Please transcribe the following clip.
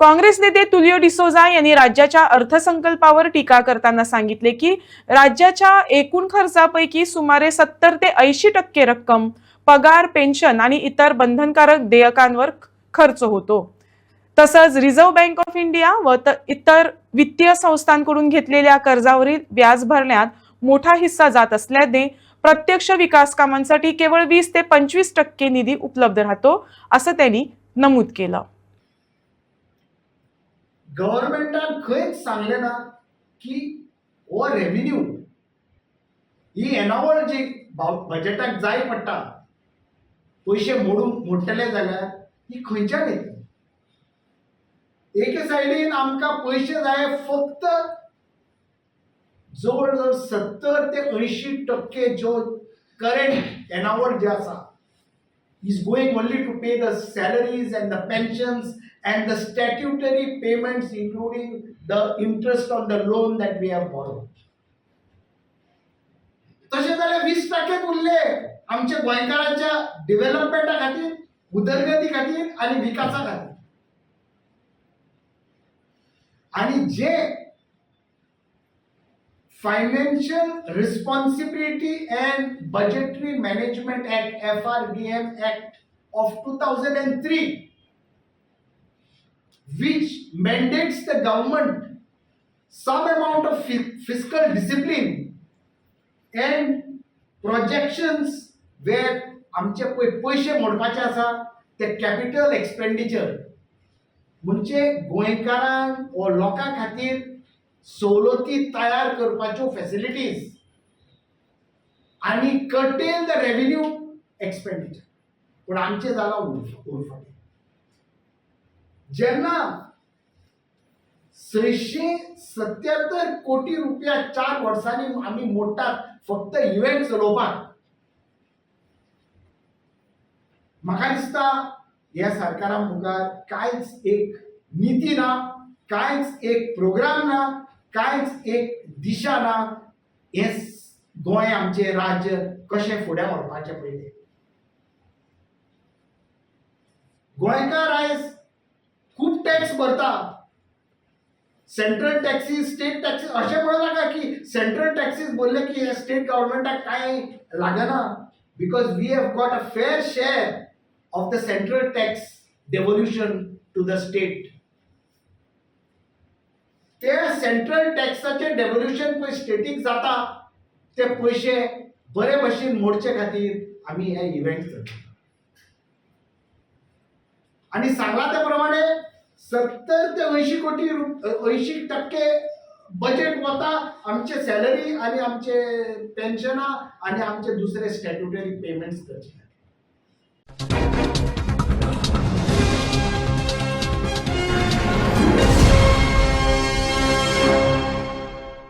काँग्रेस नेते तुलिओ डिसोजा यांनी राज्याच्या अर्थसंकल्पावर टीका करताना सांगितले की राज्याच्या एकूण खर्चापैकी सुमारे 70 ते 80% रक्कम पगार, पेन्शन आणि इतर बंधनकारक देयकांवर खर्च होतो। तसंच रिझर्व्ह बँक ऑफ इंडिया व इतर वित्तीय संस्थांकडून घेतलेल्या कर्जावरील व्याज भरण्यात मोठा हिस्सा जात असल्याने प्रत्यक्ष विकास कामांसाठी केवळ 20 ते 25% निधी उपलब्ध राहतो, असं त्यांनी नमूद केलं। गव्हर्नमेंटान खंयच सांगले ना की हो रेव्हेन्यू ही एनावळ जी बजेटाक जाय पडटा पैसे मोडटले जाल्यार ही खंयच्यान येतली। एके सायडीन आमकां पैसे जाय फक्त जवळ जवळ 70 ते 80% जो करंट एनावळ जे आसा is going only to pay the salaries and the pensions and the statutory payments including the interest on the loan that we have borrowed. तशें जाल्यार 20% उरले आमच्या गोंयकारांच्या डेव्हलपमेंटा खातीर, उदरगती खातीर आणि विकासा खातीर। आणि जे Financial Responsibility and Budgetary Management Act FRBM Act of 2003, which mandates the government some amount of fiscal discipline and projections where आमचे पैसे मोडपाचे आसा ते कॅपिटल एक्सपेंडिचर म्हणजे गोंयकारांक व लोकां खातीर सवलती तयार करपाच्यो फॅसिलिटीज आणि कर्टेल द रेव्हेन्यू एक्सपेंडिचर। पण आमचे जाला उलट। जेन्ना 677 कोटी रुपया 4 वर्सांनी आम्ही मोडटात फक्त इव्हेंट चलोवपाक, म्हाका दिसता ह्या सरकारा मुखार कांयच एक नीती ना, कांयच एक प्रोग्राम ना, कांयच एक दिशा ना। हे गोंय आमचे राज्य कशें फुडें व्हरपाचें पयलें। गोंयकार आयज खूब टॅक्स भरता, सेंट्रल टॅक्सीस, स्टेट टॅक्सीस। अशें म्हणू नाका की सेंट्रल टॅक्सीस भरले की स्टेट गव्हर्नमेंटाक कांय लागना, because we have got a fair share of the central tax devolution to the state. ते सेंट्रल टॅक्साचे डेव्होल्युशन पळय स्टेटीक जाता, ते पैसे बरे भशेन मोडचे खातीर आमी हे इव्हेंट करता। आणि सांगला त्या प्रमाणे 70 ते 80 कोटी 80% बजेट वता आमचे सॅलरी आणि आमचे पेन्शना आणि आमचे दुसरे स्टॅट्युटरी पेमेंट्स करचे।